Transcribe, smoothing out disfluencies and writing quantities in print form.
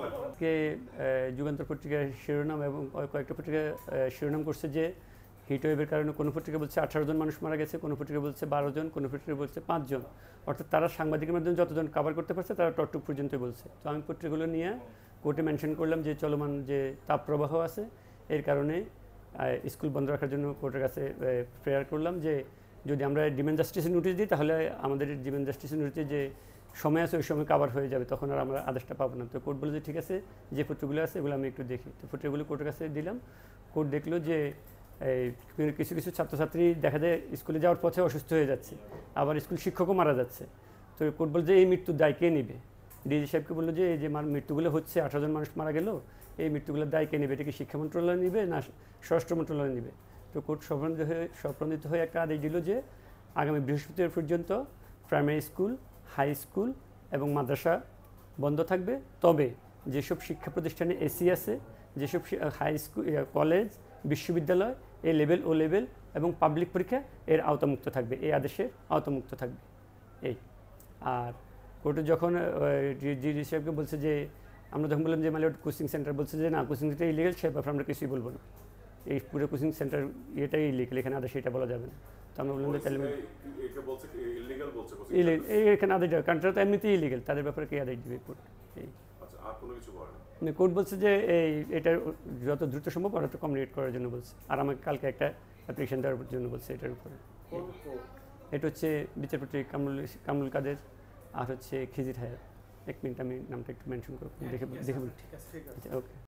আজকে যুগান্তর পত্রিকার শিরোনাম এবং কয়েকটা পত্রিকা শিরোনাম করছে যে হিটওয়েভের কারণে কোনো পত্রিকা বলছে 18 জন মানুষ মারা গেছে, কোনো পত্রিকা বলছে 12 জন, কোনো পত্রিকা বলছে 5 জন। অর্থাৎ তারা সাংবাদিকের মাধ্যমে যতজন কভার করতে পারছে তারা ততটুকু পর্যন্তই বলছে। তো আমি পত্রিকাগুলো নিয়ে কোর্টে মেনশন করলাম যে চলমান যে তাপপ্রবাহ আছে এর কারণে স্কুল বন্ধ রাখার জন্য কোর্টের কাছে প্রেয়ার করলাম যে যদি আমরা ডিমান্ড জাস্টিসে নোটিশ দিই তাহলে আমাদের ডিমান্ড জাস্টিসে নোটিসে যে সময় আছে ওই সময় কাভার হয়ে যাবে, তখন আর আমরা আদেশটা পাবো না। তো কোর্ট বলে যে ঠিক আছে, যে পত্রগুলো আছে এগুলো আমি একটু দেখি। তো পত্রগুলো কোর্টের কাছে দিলাম। কোর্ট দেখলো যে কিছু কিছু ছাত্রছাত্রী দেখা যায় স্কুলে যাওয়ার পথে অসুস্থ হয়ে যাচ্ছে, আবার স্কুল শিক্ষকও মারা যাচ্ছে। তো কোর্ট বলছে এই মৃত্যুর দায় কে নেবে? ডিজি সাহেবকে বললো যে এই যে মৃত্যুগুলো হচ্ছে, 18 জন মানুষ মারা গেল, এই মৃত্যুগুলোর দায় কে নেবে? এটা কি শিক্ষা মন্ত্রণালয় নেবে না স্বরাষ্ট্র মন্ত্রণালয় নেবে? তো কোর্ট সপ্রণিত হয়ে একটা আদেশ দিল যে আগামী বৃহস্পতিবার পর্যন্ত প্রাইমারি স্কুল, হাই স্কুল এবং মাদ্রাসা বন্ধ থাকবে। তবে যেসব শিক্ষা প্রতিষ্ঠানে এসি আছে, যেসব হাই স্কুল, কলেজ, বিশ্ববিদ্যালয়, এ লেভেল, ও লেভেল এবং পাবলিক পরীক্ষা এর আওতামুক্ত থাকবে, এই আদেশের আওতামুক্ত থাকবে। এই আর কোর্টে যখন ডিজি সাহেবকে বলছে যে আমরা যখন বললাম যে মালিবাগ কোচিং সেন্টার, বলছে যে না, কোচিং সেন্টার ইলিগাল, সে ব্যাপারে আমরা কিছুই বলবো না, এই পুরো কোচিং সেন্টার এটাই ইলিগাল, এখানে আদেশ এটা বলা যাবে না। তো আমরা বললাম যে তাহলে এখানে আদেশ দেবে, কারণ তারা তো এমনিতেই ইলিগাল, তাদের ব্যাপারে কে আদেশ দেবে কোর্ট? এই কোর্ট বলছে যে এটা যত দ্রুত সম্ভব ওরা তো কমিউনিকেট করার জন্য বলছে, আর আমাকে কালকে একটা অ্যাপ্লিকেশন দেওয়ার জন্য বলছে এটার উপরে। এটা হচ্ছে বিচারপতি কামরুল কাদের আর হচ্ছে খিজির হায়াত। 1 মিনিট আমি নামটা একটু মেনশন করব, দেখে বলছি। ওকে।